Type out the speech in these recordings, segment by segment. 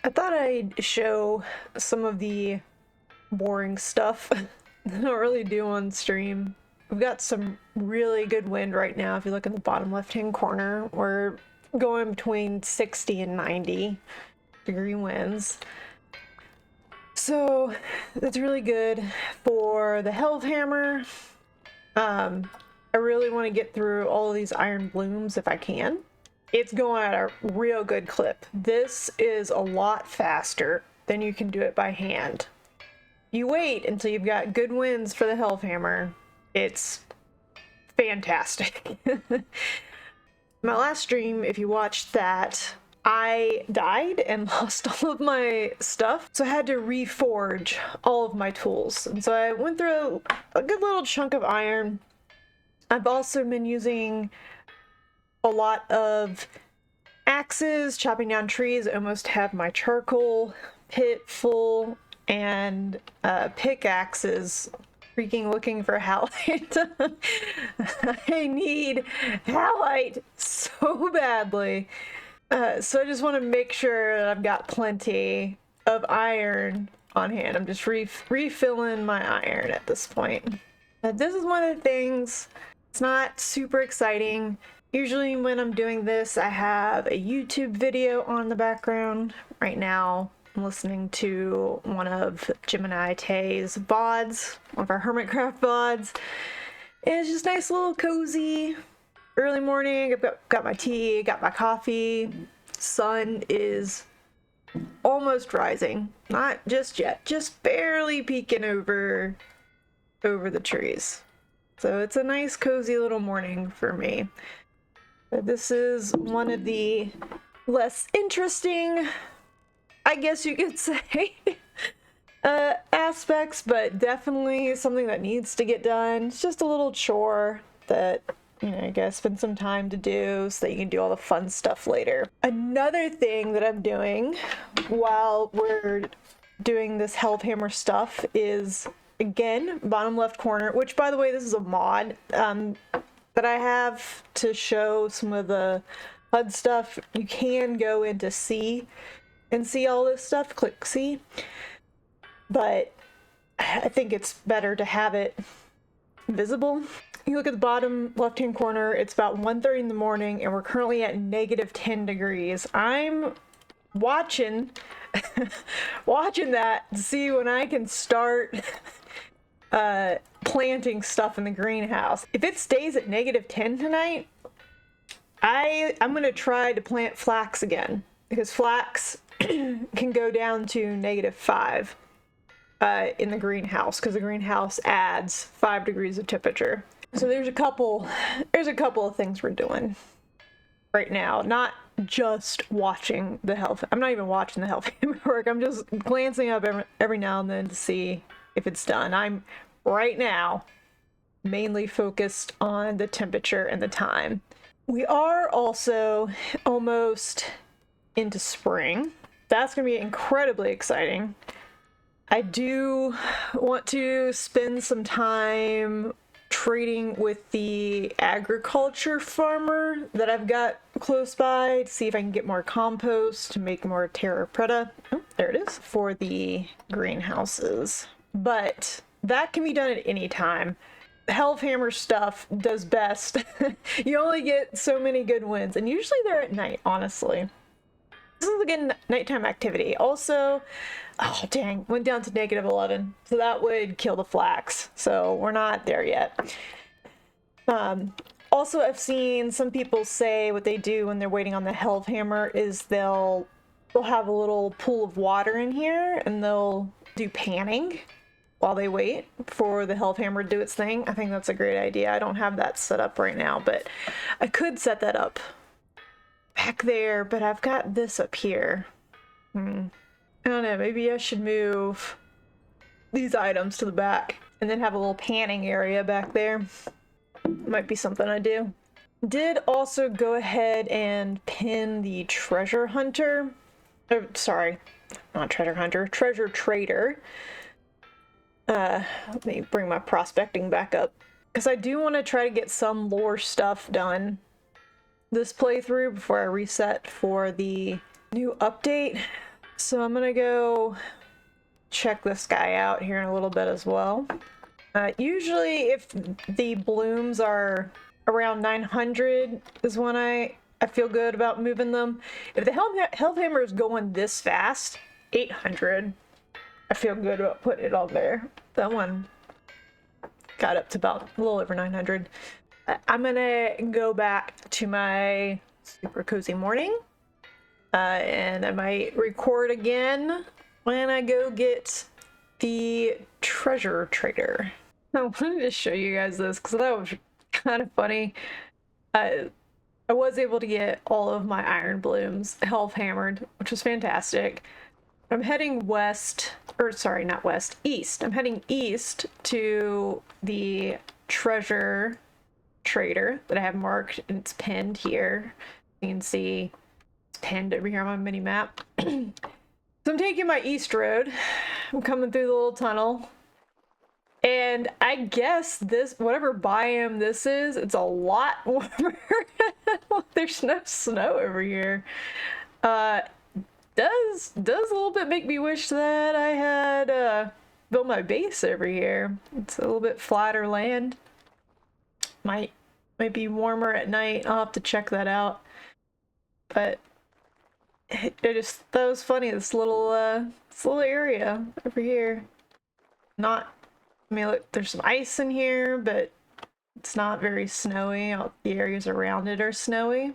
I thought I'd show some of the boring stuff that I don't really do on stream. We've got some really good wind right now. If you look in the bottom left-hand corner, we're going between 60 and 90-degree winds. So that's really good for the health hammer. I really want to get through all of these iron blooms if I can. It's going at a real good clip. This is a lot faster than you can do it by hand. You wait until you've got good winds for the health hammer. It's fantastic. My last stream, if you watched that, I died and lost all of my stuff, so I had to reforge all of my tools. And so I went through a good little chunk of iron. I've also been using a lot of axes, chopping down trees. I almost have my charcoal pit full, and pickaxes. Freaking looking for halite. I need halite so badly. So I just want to make sure that I've got plenty of iron on hand. I'm just refilling my iron at this point. This is one of the things, it's not super exciting. Usually when I'm doing this, I have a YouTube video on in the background. Right now, I'm listening to one of Gemini Tay's VODs, one of our Hermitcraft VODs. And it's just nice little cozy early morning. I've got my tea, got my coffee. Sun is almost rising. Not just yet, just barely peeking over the trees. So it's a nice cozy little morning for me. But this is one of the less interesting, I guess you could say, aspects, but definitely something that needs to get done. It's just a little chore that, you gotta spend some time to do so that you can do all the fun stuff later. Another thing that I'm doing while we're doing this health hammer stuff is, again, bottom left corner, which, by the way, this is a mod that I have to show some of the HUD stuff. You can go into C and see all this stuff. Click C. But I think it's better to have it visible. You look at the bottom left-hand corner, it's about 1:30 in the morning, and we're currently at -10 degrees. I'm watching that to see when I can start planting stuff in the greenhouse. If it stays at -10 tonight, I'm gonna try to plant flax again, because flax can go down to -5 in the greenhouse, because the greenhouse adds 5 degrees of temperature. So there's a couple of things we're doing right now. Not just watching the health. I'm not even watching the health work. I'm just glancing up every now and then to see if it's done. I'm right now mainly focused on the temperature and the time. We are also almost into spring. That's going to be incredibly exciting. I do want to spend some time trading with the agriculture farmer that I've got close by to see if I can get more compost to make more terra preta. Oh, there it is, for the greenhouses. But that can be done at any time. Health hammer stuff does best. You only get so many good wins, and usually they're at night, honestly. This is a good nighttime activity. Also, oh dang, went down to -11, so that would kill the flax. So we're not there yet. Also, I've seen some people say what they do when they're waiting on the health hammer is they'll have a little pool of water in here, and they'll do panning while they wait for the health hammer to do its thing. I think that's a great idea. I don't have that set up right now, but I could set that up back there, but I've got this up here. I don't know, maybe I should move these items to the back and then have a little panning area back there. Might be something I do. Did also go ahead and pin the treasure hunter. Sorry, not treasure hunter, treasure trader. Let me bring my prospecting back up, because I do want to try to get some lore stuff done this playthrough before I reset for the new update. So I'm gonna go check this guy out here in a little bit as well. Usually if the blooms are around 900 is when I feel good about moving them. If the health hammer is going this fast, 800, I feel good about putting it on there. That one got up to about a little over 900. I'm gonna go back to my super cozy morning, and I might record again when I go get the treasure trader. I wanted to show you guys this because that was kind of funny. I was able to get all of my iron blooms health hammered, which was fantastic. I'm heading west, or sorry, not west, east. I'm heading east to the treasure trader that I have marked, and it's pinned here. You can see it's pinned over here on my mini map. So I'm taking my east road. I'm coming through the little tunnel. And I guess this, whatever biome this is, it's a lot warmer. There's no snow over here. Does a little bit make me wish that I had built my base over here. It's a little bit flatter land. Might be warmer at night. I'll have to check that out. But that was funny. This little area over here. Not. I mean, look, there's some ice in here, but it's not very snowy. The areas around it are snowy,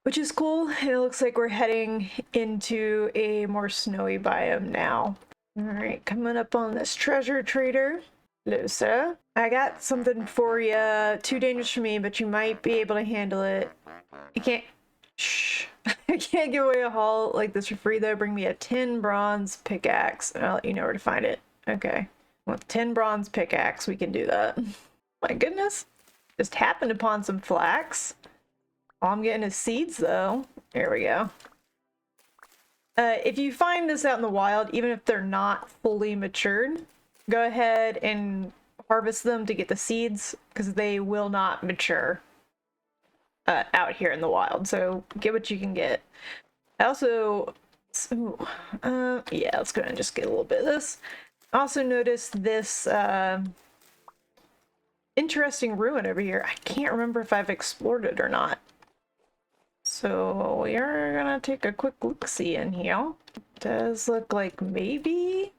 which is cool. It looks like we're heading into a more snowy biome now. All right, coming up on this treasure trader. Hello, sir. I got something for you. Too dangerous for me, but you might be able to handle it. You can't. Shh. I can't give away a haul like this for free, though. Bring me a 10 bronze pickaxe, and I'll let you know where to find it. Okay. With 10 bronze pickaxe, we can do that. My goodness. Just happened upon some flax. All I'm getting is seeds, though. There we go. If you find this out in the wild, even if they're not fully matured, go ahead and harvest them to get the seeds, because they will not mature out here in the wild. So get what you can get. I also... yeah, let's go ahead and just get a little bit of this. Also noticed this interesting ruin over here. I can't remember if I've explored it or not. So we are gonna take a quick look-see in here. Does look like maybe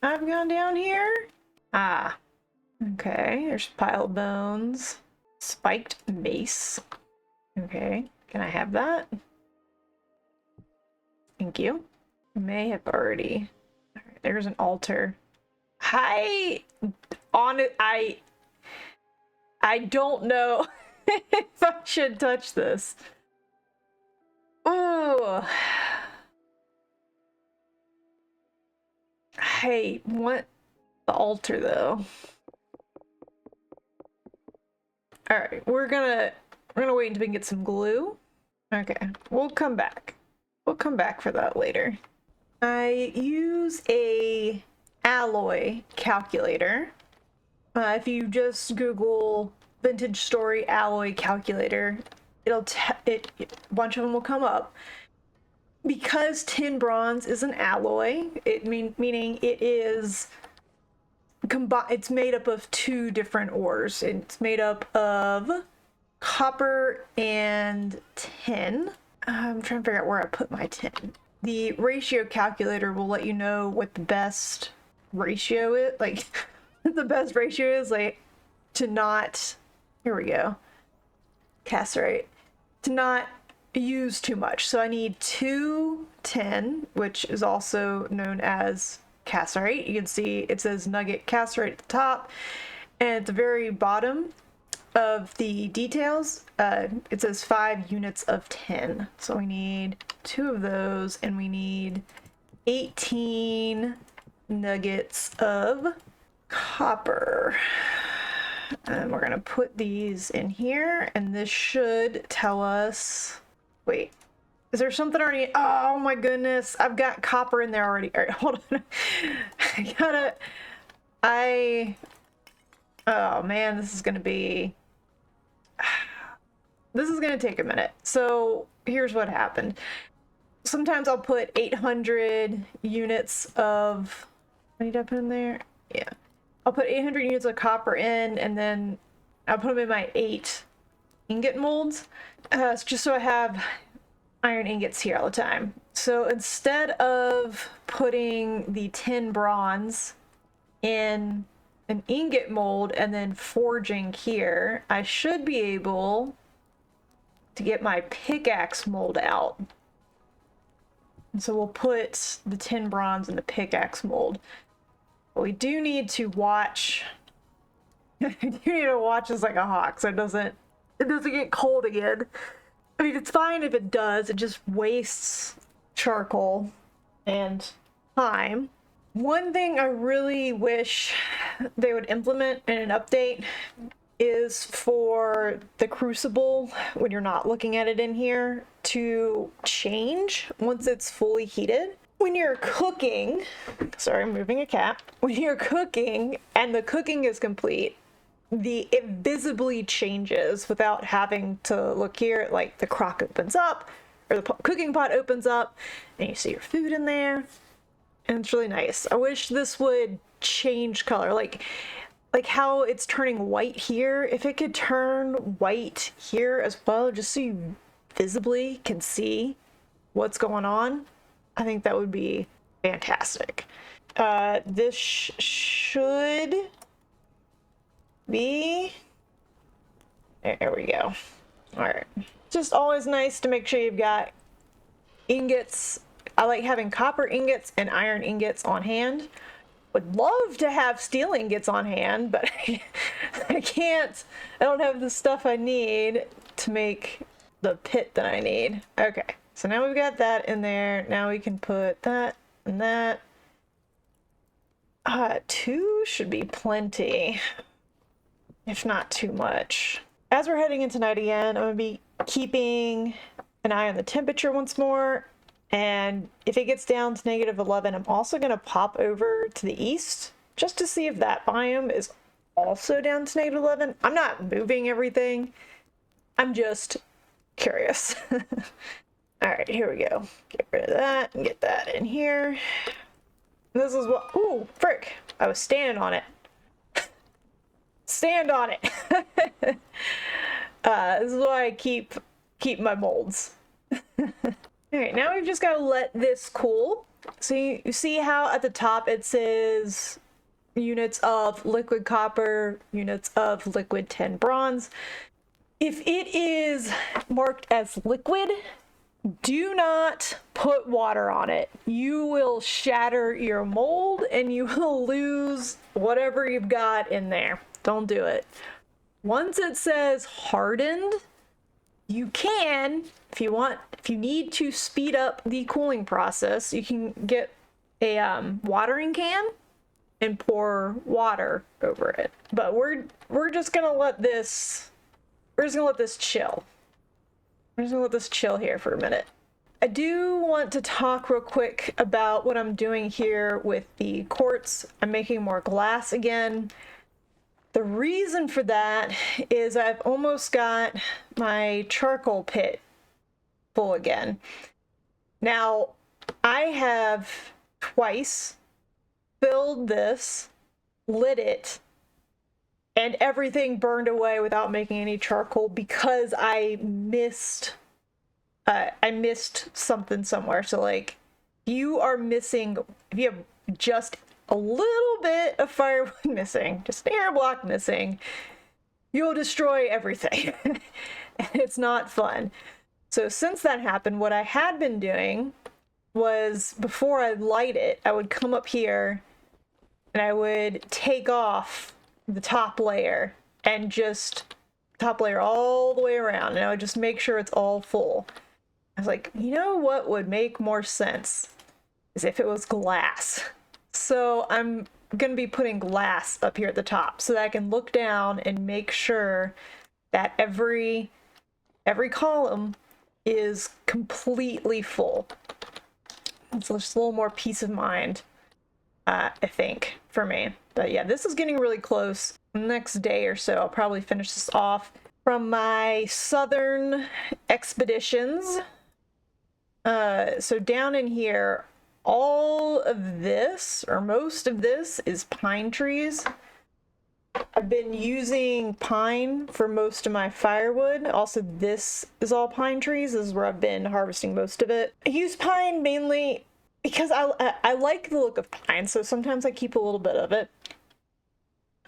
I've gone down here. Ah, okay. There's pile of bones. Spiked mace. Okay, can I have that? Thank you. May have already. There's an altar. I don't know if I should touch this. Ooh. I want the altar though. Alright, we're gonna wait until we can get some glue. Okay, we'll come back. We'll come back for that later. I use a alloy calculator. If you just Google vintage story alloy calculator, a bunch of them will come up. Because tin bronze is an alloy, meaning it is it's made up of two different ores. It's made up of copper and tin. I'm trying to figure out where I put my tin. The ratio calculator will let you know what the best ratio is, like the best ratio is, like to not, here we go, cassiterite, to not use too much. So I need 2 tin, which is also known as cassiterite. You can see it says nugget cassiterite at the top, and at the very bottom of the details, it says 5 units of tin. So we need 2 of those, and we need 18 nuggets of copper. And we're gonna put these in here, and this should tell us, wait, is there something already? Oh my goodness, I've got copper in there already. All right, hold on. Oh man, this is gonna take a minute. So here's what happened. sometimes I'll put 800 units of, what did I put in there? Yeah. I'll put 800 units of copper in, and then I'll put them in my 8 ingot molds, just so I have iron ingots here all the time. So instead of putting the 10 bronze in an ingot mold and then forging here, I should be able to get my pickaxe mold out. And so we'll put the 10 bronze in the pickaxe mold. But we do need to watch. I do need to watch this like a hawk so it doesn't get cold again. I mean, it's fine if it does. It just wastes charcoal and time. One thing I really wish they would implement in an update is for the crucible, when you're not looking at it in here, to change once it's fully heated. When you're cooking, sorry, I'm moving a cat. When you're cooking and the cooking is complete, it visibly changes without having to look here. Like the crock opens up, or the cooking pot opens up, and you see your food in there, and it's really nice. I wish this would change color, like how it's turning white here. If it could turn white here as well, just so you visibly can see what's going on, I think that would be fantastic. This should be, there we go. All right, just always nice to make sure you've got ingots. I like having copper ingots and iron ingots on hand. Would love to have steel ingots on hand, but I can't. I don't have the stuff I need to make the pit that I need. Okay, so now we've got that in there. Now we can put that and that. 2 should be plenty, if not too much. As we're heading into night again, I'm gonna be keeping an eye on the temperature once more. And if it gets down to -11, I'm also going to pop over to the east just to see if that biome is also down to -11. I'm not moving everything. I'm just curious. All right, here we go. Get rid of that and get that in here. This is what, ooh, frick. I was standing on it. Stand on it. This is why I keep my molds. All right, now we've just got to let this cool. So you see how at the top it says units of liquid copper, units of liquid 10 bronze. If it is marked as liquid, do not put water on it. You will shatter your mold and you will lose whatever you've got in there. Don't do it. Once it says hardened, you can, if you need to speed up the cooling process, you can get a watering can and pour water over it. But we're just gonna let this chill. We're just gonna let this chill here for a minute. I do want to talk real quick about what I'm doing here with the quartz. I'm making more glass again. The reason for that is I've almost got my charcoal pit full again. Now, I have twice filled this, lit it, and everything burned away without making any charcoal because I missed something somewhere. So like, if you have just a little bit of firewood missing, just an air block missing, you'll destroy everything. And it's not fun. So since that happened, what I had been doing was, before I light it, I would come up here and I would take off the top layer and just top layer all the way around, and I would just make sure it's all full. I was like, you know what would make more sense is if it was glass. So I'm going to be putting glass up here at the top so that I can look down and make sure that every column is completely full. It's just a little more peace of mind, I think, for me. But yeah, this is getting really close. Next day or so, I'll probably finish this off. From my southern expeditions, So down in here, all of this, or most of this, is pine trees. I've been using pine for most of my firewood. Also, this is all pine trees. This is where I've been harvesting most of it. I use pine mainly because I like the look of pine, so sometimes I keep a little bit of it.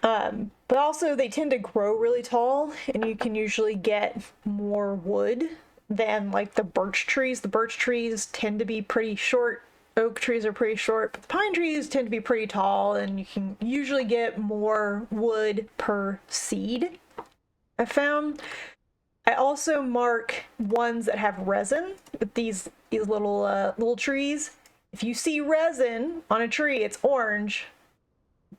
But also they tend to grow really tall, and you can usually get more wood than like the birch trees. The birch trees tend to be pretty short. Oak trees are pretty short, but the pine trees tend to be pretty tall, and you can usually get more wood per seed, I found. I also mark ones that have resin with these little trees. If you see resin on a tree, it's orange.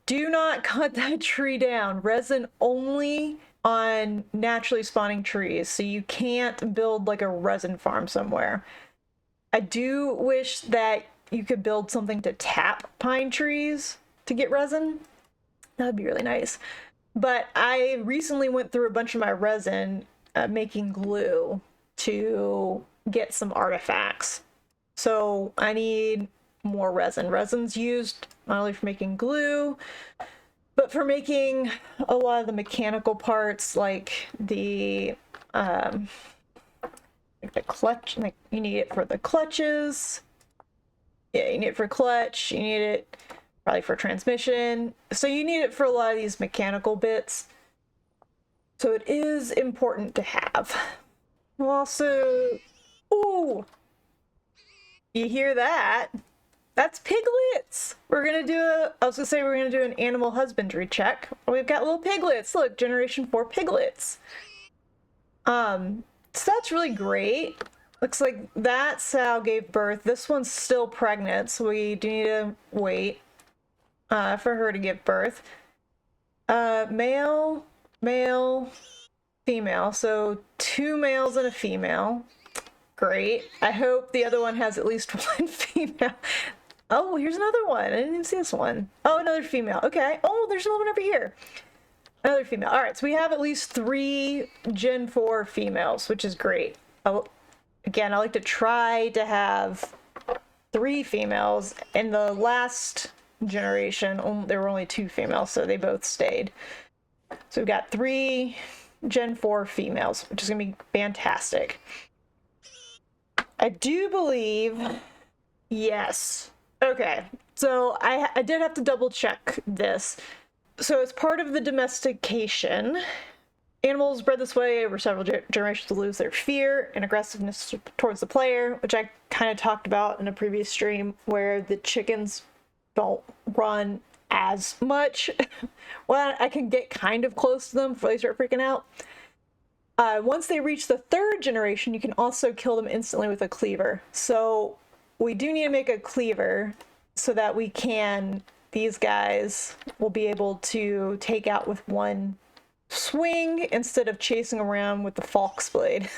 Do not cut that tree down. Resin only on naturally spawning trees, so you can't build like a resin farm somewhere. I do wish that you could build something to tap pine trees to get resin. That would be really nice. But I recently went through a bunch of my resin making glue to get some artifacts. So I need more resin. Resin's used not only for making glue, but for making a lot of the mechanical parts, like the clutch. Like you need it for the clutches. Yeah, you need it for clutch. You need it probably for transmission. So you need it for a lot of these mechanical bits. So it is important to have. Also, ooh, you hear that? That's piglets. I was gonna say we're gonna do an animal husbandry check. We've got little piglets. Look, generation 4 piglets. So that's really great. Looks like that sow gave birth. This one's still pregnant, so we do need to wait for her to give birth. Male, female. So 2 males and a female. Great. I hope the other one has at least 1 female. Oh, here's another one. I didn't even see this one. Oh, another female. Okay. Oh, there's another one over here. Another female. All right, so we have at least 3 Gen 4 females, which is great. Again, I like to try to have 3 females. In the last generation, there were only 2 females, so they both stayed. So we've got 3 Gen 4 females, which is going to be fantastic. I do believe, yes. Okay, so I did have to double check this. So as part of the domestication, animals bred this way over several generations to lose their fear and aggressiveness towards the player, which I kind of talked about in a previous stream, where the chickens don't run as much. Well, I can get kind of close to them before they start freaking out. Once they reach the 3rd generation, you can also kill them instantly with a cleaver. So we do need to make a cleaver so that these guys will be able to take out with 1 swing instead of chasing around with the Falx blade.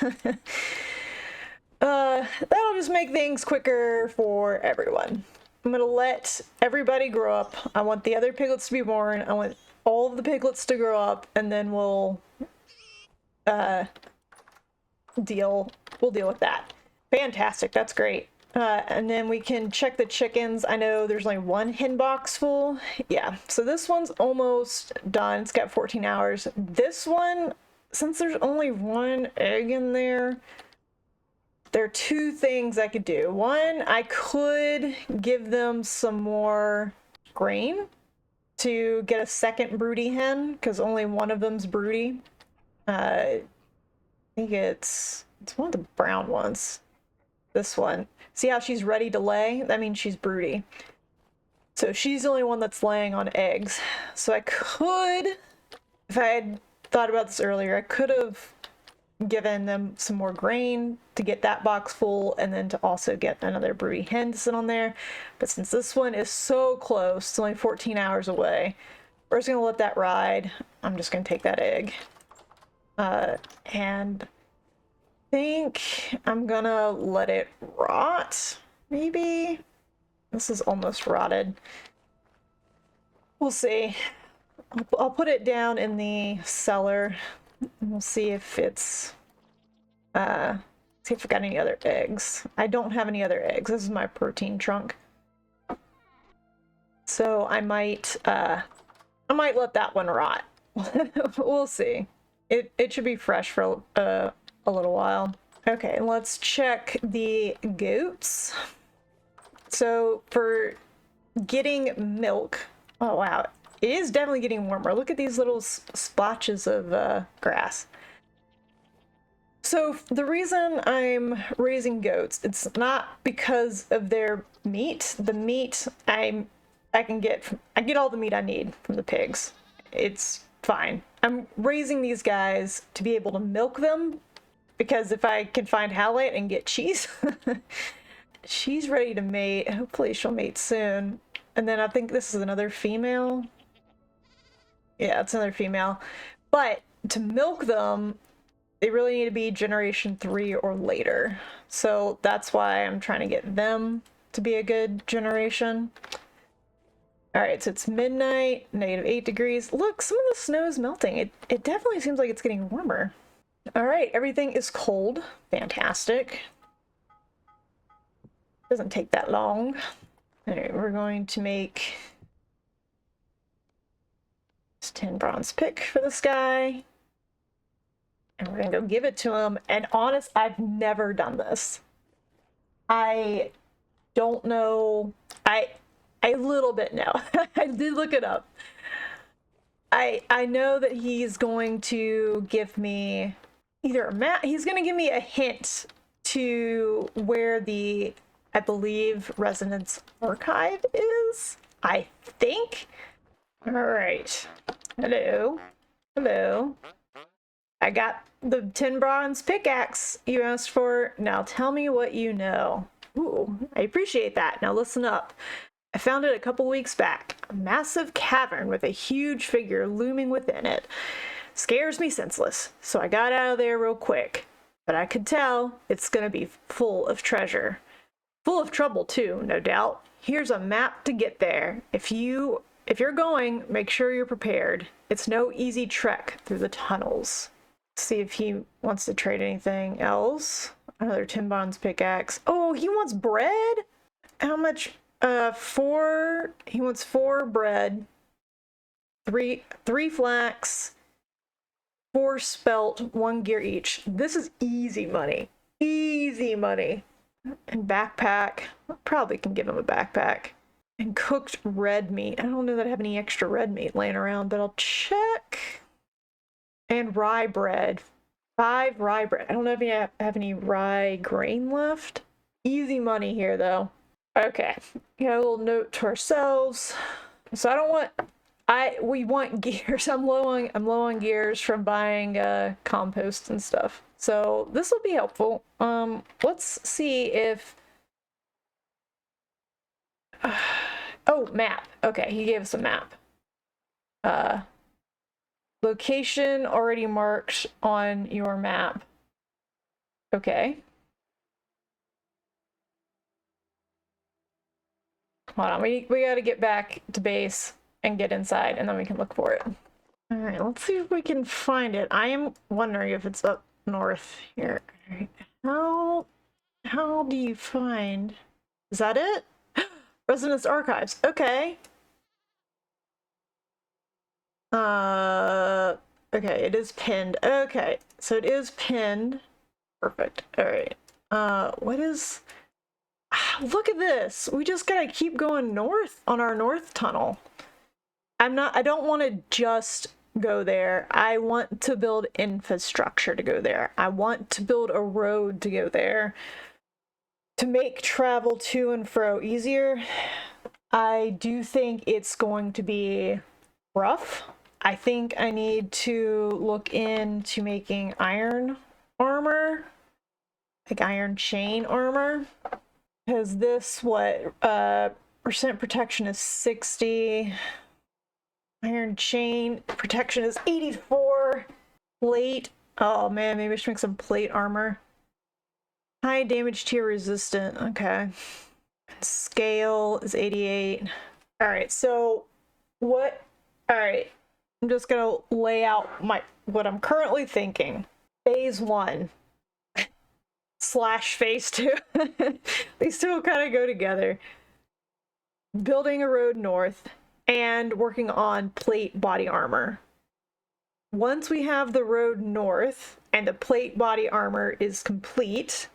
That'll just make things quicker for everyone. I'm gonna let everybody grow up. I want the other piglets to be born. I want all of the piglets to grow up, and then we'll deal with that. Fantastic, that's great. And then we can check the chickens. I know there's only 1 hen box full. Yeah, so this one's almost done. It's got 14 hours. This one, since there's only 1 egg in there, there are 2 things I could do. One, I could give them some more grain to get a second broody hen, because only one of them's broody. I think it's one of the brown ones. This one. See how she's ready to lay? That means she's broody. So she's the only one that's laying on eggs. So I could, if I had thought about this earlier, I could have given them some more grain to get that box full, and then to also get another broody hen to sit on there. But since this one is so close, it's only 14 hours away, we're just gonna let that ride. I'm just gonna take that egg. And I think I'm gonna let it rot, maybe? This is almost rotted. We'll see. I'll put it down in the cellar, and we'll see if it's See if I got any other eggs. I don't have any other eggs. This is my protein trunk. So I might let that one rot. We'll see. It should be fresh for a little while. Okay, let's check the goats. So for getting milk, oh wow, it is definitely getting warmer. Look at these little splotches of grass. So the reason I'm raising goats, it's not because of their meat. The meat I get all the meat I need from the pigs. It's fine. I'm raising these guys to be able to milk them, because if I can find halite and get cheese, she's ready to mate. Hopefully she'll mate soon. And then I think this is another female. Yeah, it's another female. But to milk them, they really need to be generation 3 or later. So that's why I'm trying to get them to be a good generation. All right, so it's midnight, -8 degrees. Look, some of the snow is melting. It definitely seems like it's getting warmer. All right, everything is cold. Fantastic. Doesn't take that long. All right, we're going to make this 10 bronze pick for this guy. And we're gonna go give it to him. And honest, I've never done this. I don't know. I a little bit know. I did look it up. I know that he's going to give me either a map. He's going to give me a hint to where the, I believe, Resonance Archive is. I think. All right. Hello. Hello. I got the 10 bronze pickaxe you asked for. Now tell me what you know. Ooh, I appreciate that. Now listen up. I found it a couple weeks back. A massive cavern with a huge figure looming within it. Scares me senseless, so I got out of there real quick. But I could tell it's gonna be full of treasure. Full of trouble too, no doubt. Here's a map to get there. If you're going, make sure you're prepared. It's no easy trek through the tunnels. See if he wants to trade anything else. Another 10 bronze pickaxe. Oh, he wants bread? How much? 4. He wants 4 bread. 3 flax. 4 spelt, 1 gear each. This is easy money. Easy money. And backpack. I probably can give him a backpack. And cooked red meat. I don't know that I have any extra red meat laying around, but I'll check. And rye bread. 5 rye bread. I don't know if you have any rye grain left. Easy money here, though. Okay. Got a little note to ourselves. So I don't want... we want gears. I'm low on gears from buying compost and stuff. So this will be helpful. Let's see if... oh, map. Okay, he gave us a map. Location already marked on your map. Okay. Hold on, we gotta get back to base and get inside, and then we can look for it. All right, let's see if we can find it. I am wondering if it's up north here. All right. How do you find... Is that it? Resonance Archives. Okay. Okay, it is pinned. Okay, so it is pinned. Perfect. All right. What is... Look at this. We just gotta keep going north on our north tunnel. I don't want to just go there. I want to build infrastructure to go there. I want to build a road to go there to make travel to and fro easier. I do think it's going to be rough. I think I need to look into making iron armor, like iron chain armor. Because this, percent protection is 60. Iron chain protection is 84. Plate. Oh man, maybe I should make some plate armor. High damage tier resistant. Okay. Scale is 88. Alright, so what? Alright. I'm just gonna lay out what I'm currently thinking. Phase 1. slash phase 2. These two will kind of go together. Building a road north and working on plate body armor. Once we have the road north and the plate body armor is complete,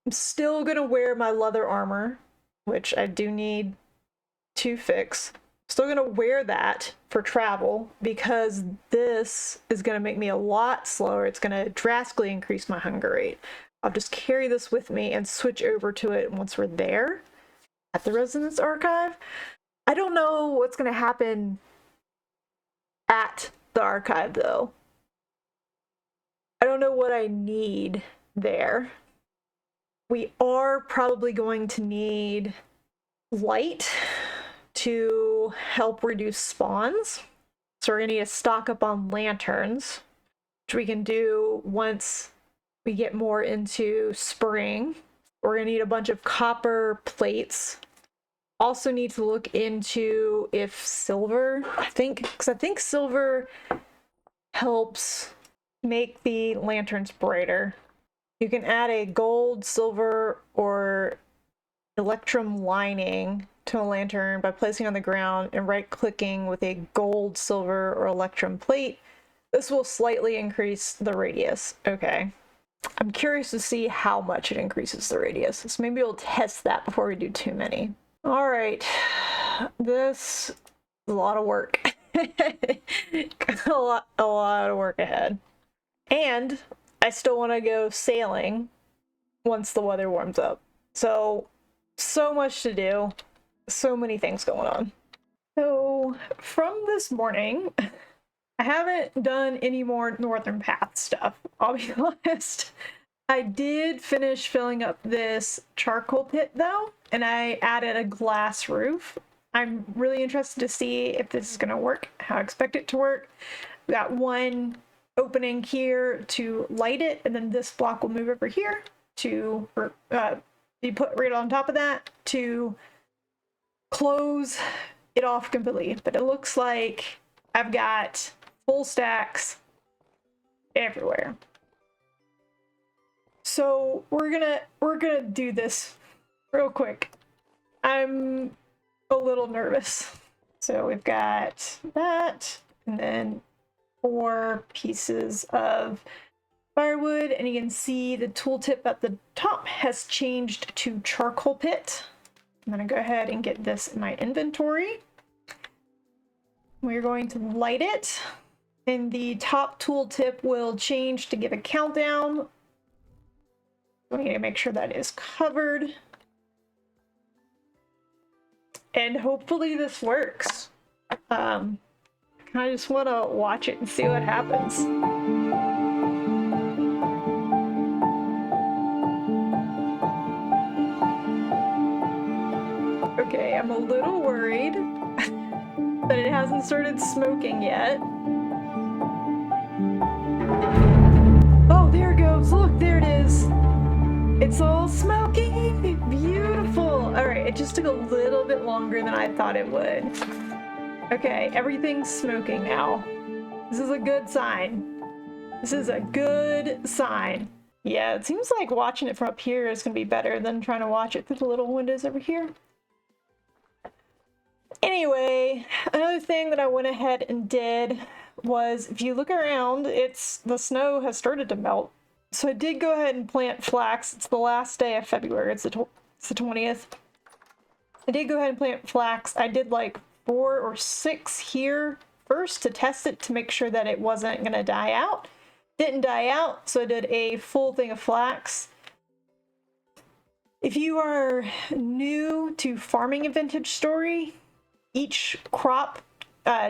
I'm still gonna wear my leather armor, which I do need to fix. Still gonna wear that for travel because this is gonna make me a lot slower. It's gonna drastically increase my hunger rate. I'll just carry this with me and switch over to it once we're there at the Residence Archive. I don't know what's gonna happen at the archive though. I don't know what I need there. We are probably going to need light to help reduce spawns. So we're gonna need to stock up on lanterns, which we can do once we get more into spring. We're gonna need a bunch of copper plates. Also need to look into if silver, because I think silver helps make the lanterns brighter. You can add a gold, silver, or electrum lining to a lantern by placing on the ground and right-clicking with a gold, silver, or electrum plate. This will slightly increase the radius. Okay. I'm curious to see how much it increases the radius. So maybe we'll test that before we do too many. All right. This is a lot of work. a lot of work ahead. And I still want to go sailing once the weather warms up. So much to do. So many things going on. So from this morning, I haven't done any more Northern Path stuff, I'll be honest. I did finish filling up this charcoal pit though, and I added a glass roof. I'm really interested to see if this is going to work, how I expect it to work. We got one opening here to light it, and then this block will move over here to be put right on top of that to close it off completely. But it looks like I've got full stacks everywhere. So we're gonna do this real quick. I'm a little nervous. So we've got that, and then 4 pieces of firewood, and you can see the tooltip at the top has changed to charcoal pit. I'm gonna go ahead and get this in my inventory. We're going to light it, and the top tooltip will change to give a countdown. We need to make sure that is covered. And hopefully this works. I just want to watch it and see what happens. Okay, I'm a little worried that it hasn't started smoking yet. Oh, there it goes. Look, there it is. It's all smoking. Beautiful. All right, it just took a little bit longer than I thought it would. Okay, everything's smoking now. This is a good sign. This is a good sign. Yeah, it seems like watching it from up here is going to be better than trying to watch it through the little windows over here. Anyway, another thing that I went ahead and did was, if you look around, the snow has started to melt. So I did go ahead and plant flax. It's the last day of February. It's the 20th. I did go ahead and plant flax. I did like 4 or 6 here first to test it to make sure that it wasn't going to die out. Didn't die out, so I did a full thing of flax. If you are new to farming a vintage story, each crop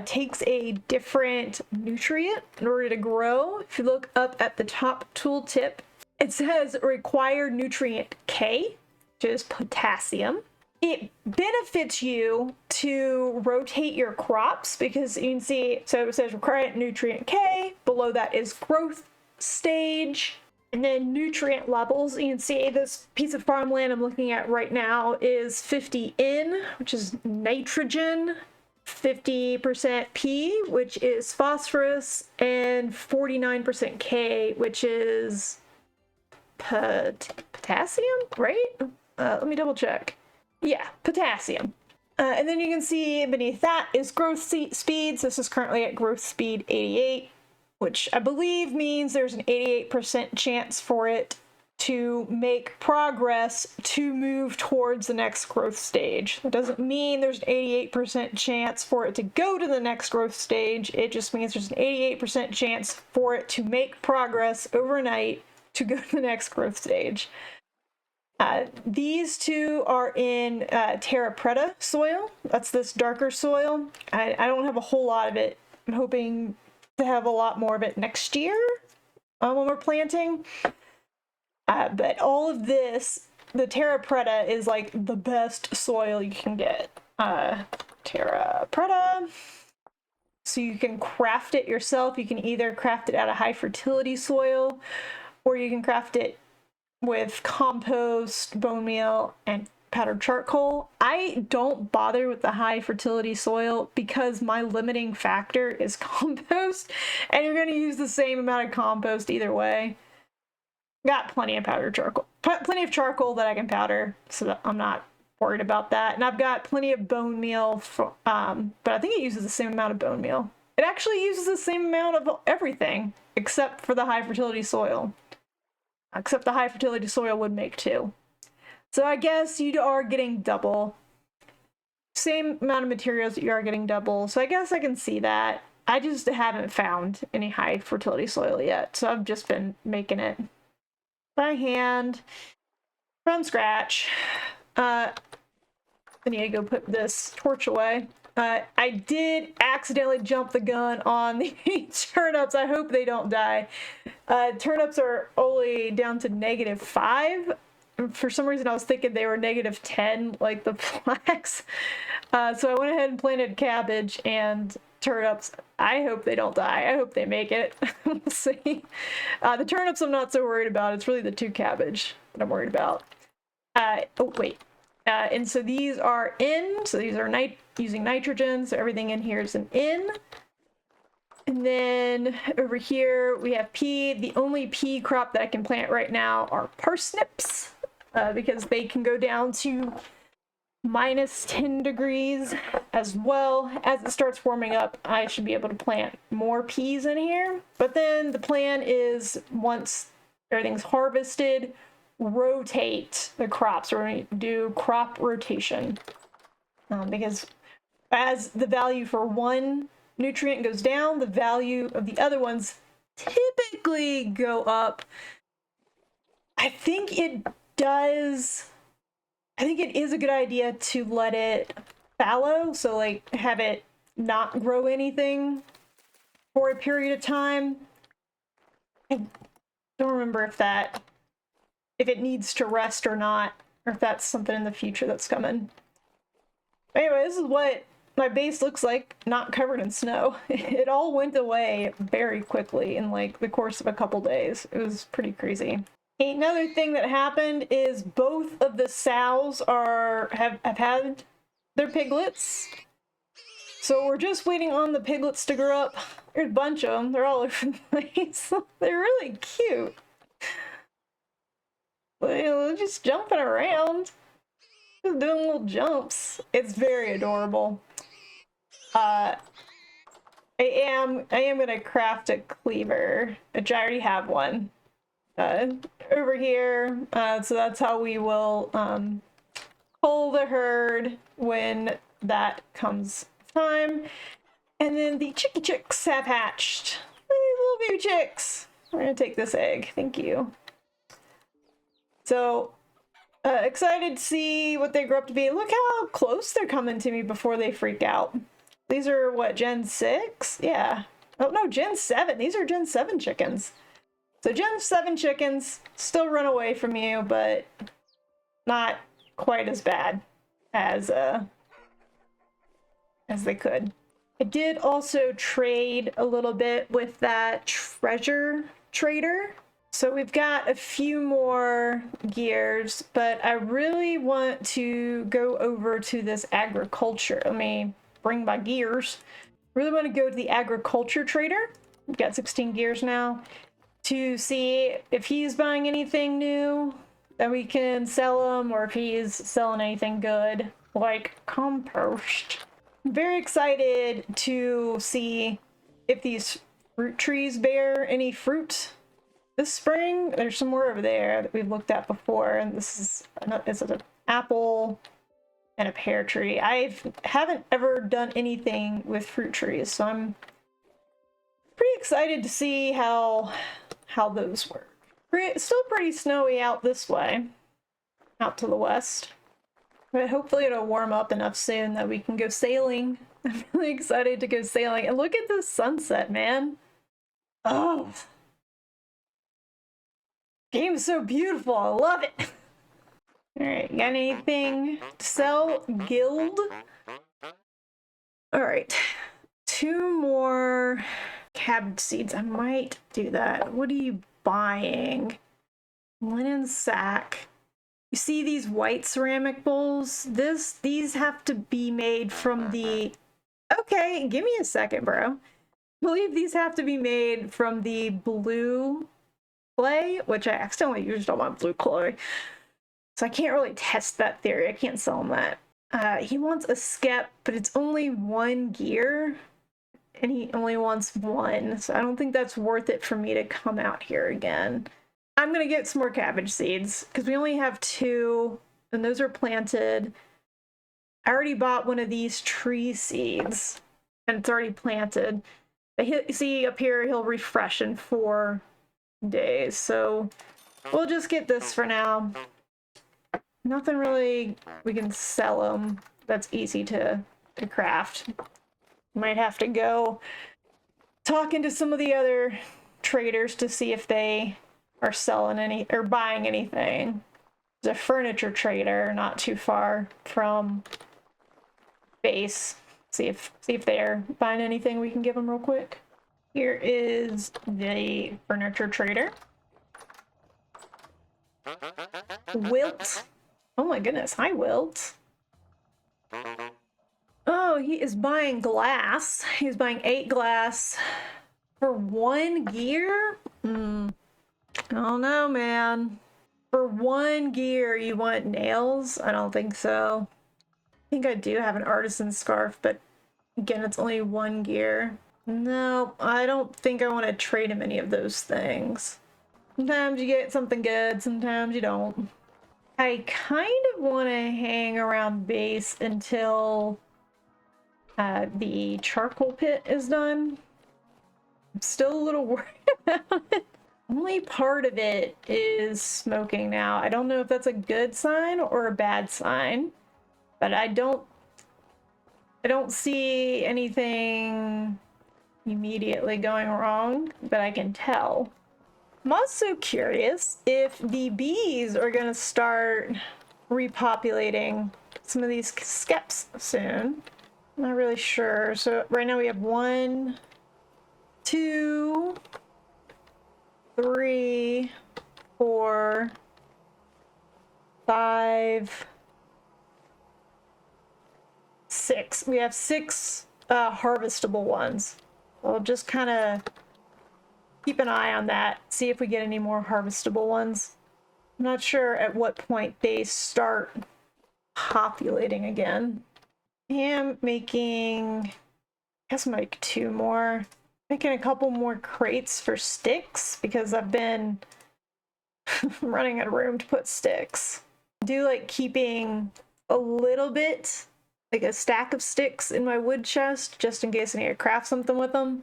takes a different nutrient in order to grow. If you look up at the top tooltip, it says required nutrient K, which is potassium. It benefits you to rotate your crops because you can see, so it says required nutrient K, below that is growth stage, and then nutrient levels. You can see this piece of farmland I'm looking at right now is 50 N, which is nitrogen, 50% P, which is phosphorus, and 49% K, which is potassium, right? Let me double check. Yeah, potassium. And then you can see beneath that is growth speeds. This is currently at growth speed 88, which I believe means there's an 88% chance for it to make progress to move towards the next growth stage. That doesn't mean there's an 88% chance for it to go to the next growth stage. It just means there's an 88% chance for it to make progress overnight to go to the next growth stage. These two are in Terra Preta soil. That's this darker soil. I don't have a whole lot of it. I'm hoping to have a lot more of it next year when we're planting. But all of this, the Terra Preta is like the best soil you can get. Terra Preta. So you can craft it yourself. You can either craft it out of high fertility soil, or you can craft it with compost, bone meal, and powdered charcoal. I don't bother with the high fertility soil because my limiting factor is compost, and you're going to use the same amount of compost either way. Got plenty of powdered charcoal, plenty of charcoal that I can powder, so that I'm not worried about that. And I've got plenty of bone meal, but I think it uses the same amount of bone meal. It actually uses the same amount of everything except for the high fertility soil. Except the high fertility soil would make 2. So I guess you are getting double. Same amount of materials that you are getting double. So I guess I can see that. I just haven't found any high fertility soil yet. So I've just been making it by hand from scratch. I need to go put this torch away. I did accidentally jump the gun on the turnips. I hope they don't die. Turnips are only down to -5. For some reason, I was thinking they were -10, like the flax. So I went ahead and planted cabbage and turnips. I hope they don't die. I hope they make it. We'll see. The turnips I'm not so worried about. It's really the 2 cabbage that I'm worried about. Oh, wait. And so these are in. So these are using nitrogen. So everything in here is an in. And then over here we have pea. The only pea crop that I can plant right now are parsnips because they can go down to -10 degrees as well. As it starts warming up, I should be able to plant more peas in here. But then the plan is once everything's harvested, rotate the crops. We're going to do crop rotation because as the value for one nutrient goes down, the value of the other ones typically go up. I think it is a good idea to let it fallow, so like have it not grow anything for a period of time. I don't remember if it needs to rest or not, or if that's something in the future that's coming. Anyway, this is what my base looks like, not covered in snow. It all went away very quickly in like the course of a couple days. It was pretty crazy. Another thing that happened is both of the sows have had their piglets. So we're just waiting on the piglets to grow up. There's a bunch of them. They're all over the place. They're really cute. They're just jumping around. Just doing little jumps. It's very adorable. I am gonna craft a cleaver, which I already have one over here. So that's how we will cull the herd when that comes time. And then the chicky chicks have hatched. Little baby chicks. We're gonna take this egg. Thank you. So excited to see what they grow up to be. Look how close they're coming to me before they freak out. These are what, Gen 6? Yeah. Oh no, Gen 7. These are Gen 7 chickens. So Gen 7 chickens still run away from you, but not quite as bad as they could. I did also trade a little bit with that treasure trader. So we've got a few more gears, but I really want to go over to this agriculture. Let me bring my gears. Really want to go to the agriculture trader. We've got 16 gears now to see if he's buying anything new that we can sell him, or if he's selling anything good, like compost. I'm very excited to see if these fruit trees bear any fruit this spring. There's some more over there that we've looked at before, and this is an apple and a pear tree. I haven't ever done anything with fruit trees, so I'm pretty excited to see how those work. Still pretty snowy out this way, out to the west, but hopefully it'll warm up enough soon that we can go sailing. I'm really excited to go sailing. And look at this sunset, man. Oh, game is so beautiful. I love it. All right, got anything to sell? Guild. All right, 2 more cabbage seeds. I might do that. What are you buying? Linen sack. You see these white ceramic bowls? These have to be made from the... Okay, give me a second, bro. I believe these have to be made from the blue clay, which I accidentally used on my blue clay. So I can't really test that theory. I can't sell him that. He wants a skep, but it's only 1 gear. And he only wants 1. So I don't think that's worth it for me to come out here again. I'm going to get some more cabbage seeds because we only have 2. And those are planted. I already bought one of these tree seeds. And it's already planted. But see up here, he'll refresh in 4 days. So we'll just get this for now. Nothing really we can sell them that's easy to craft. Might have to go talking to some of the other traders to see if they are selling any or buying anything. There's a furniture trader not too far from base. See if they're buying anything we can give them real quick. Here is the furniture trader. Wilt. Oh my goodness, hi Wilt. Oh, he is buying glass. He's buying 8 glass for 1 gear? I don't know, man. For 1 gear, you want nails? I don't think so. I think I do have an artisan scarf, but again, it's only 1 gear. No, I don't think I want to trade him any of those things. Sometimes you get something good, sometimes you don't. I kind of want to hang around base until the charcoal pit is done. I'm still a little worried about it. Only part of it is smoking now. I don't know if that's a good sign or a bad sign, but I don't see anything immediately going wrong that I can tell. I'm also curious if the bees are going to start repopulating some of these skeps soon. I'm not really sure. So right now we have 1, 2, 3, 4, 5, 6. We have 6 harvestable ones. We'll just kind of keep an eye on that, see if we get any more harvestable ones. I'm not sure at what point they start populating again. I am making, I guess I'm gonna make 2 more. Making a couple more crates for sticks because I've been running out of room to put sticks. I do like keeping a little bit, like a stack of sticks in my wood chest just in case I need to craft something with them.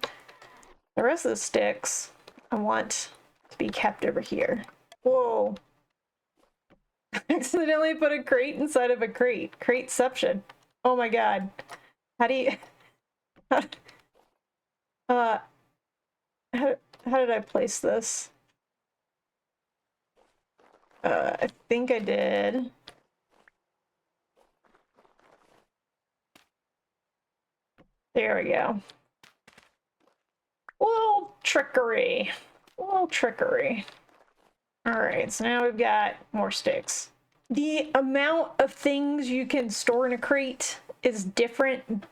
The rest of the sticks I want to be kept over here. Whoa. I accidentally put a crate inside of a crate. Crateception. Oh my god. How do you... how did I place this? I think I did. There we go. Little trickery. Little trickery. Alright, so now we've got more sticks. The amount of things you can store in a crate is different.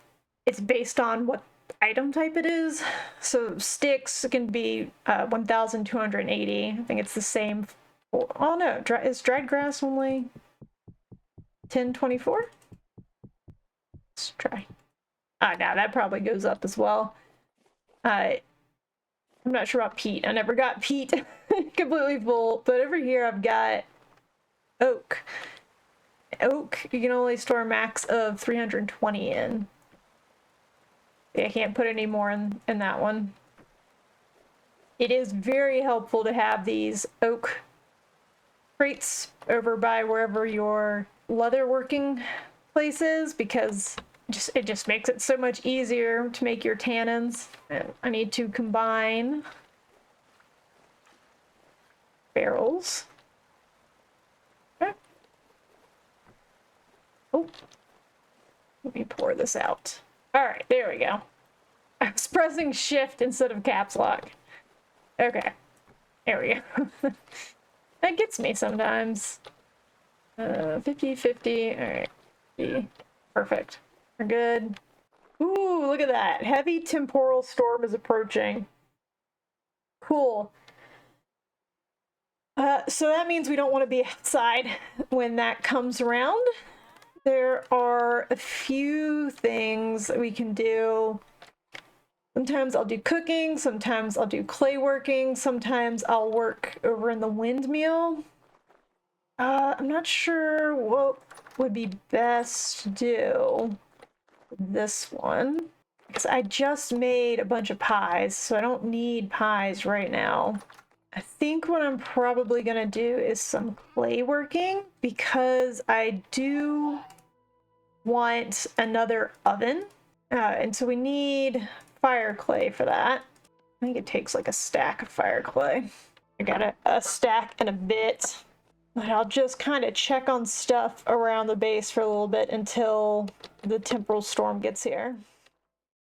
It's based on what item type it is. So sticks can be 1,280. I think it's the same. Oh no, is dried grass only 1024? Let's try. Ah, no, that probably goes up as well. I'm not sure about peat. I never got peat completely full, but over here I've got oak. Oak, you can only store a max of 320 in. I can't put any more in that one. It is very helpful to have these oak crates over by wherever your leather working place is, because it just makes it so much easier to make your tannins. I need to combine barrels. Okay. Oh, let me pour this out. All right, there we go. I was pressing shift instead of caps lock. Okay, there we go. That gets me sometimes. 50-50. All right, perfect. We're good. Ooh, look at that. Heavy temporal storm is approaching. Cool. So that means we don't want to be outside when that comes around. There are a few things that we can do. Sometimes I'll do cooking, sometimes I'll do clay working, sometimes I'll work over in the windmill. I'm not sure what would be best to do this one, because I just made a bunch of pies, so I don't need pies right now. I think what I'm probably gonna do is some clay working, because I do want another oven, and so we need fire clay for that. I think it takes like a stack of fire clay. I got a stack and a bit. But I'll just kind of check on stuff around the base for a little bit until the temporal storm gets here.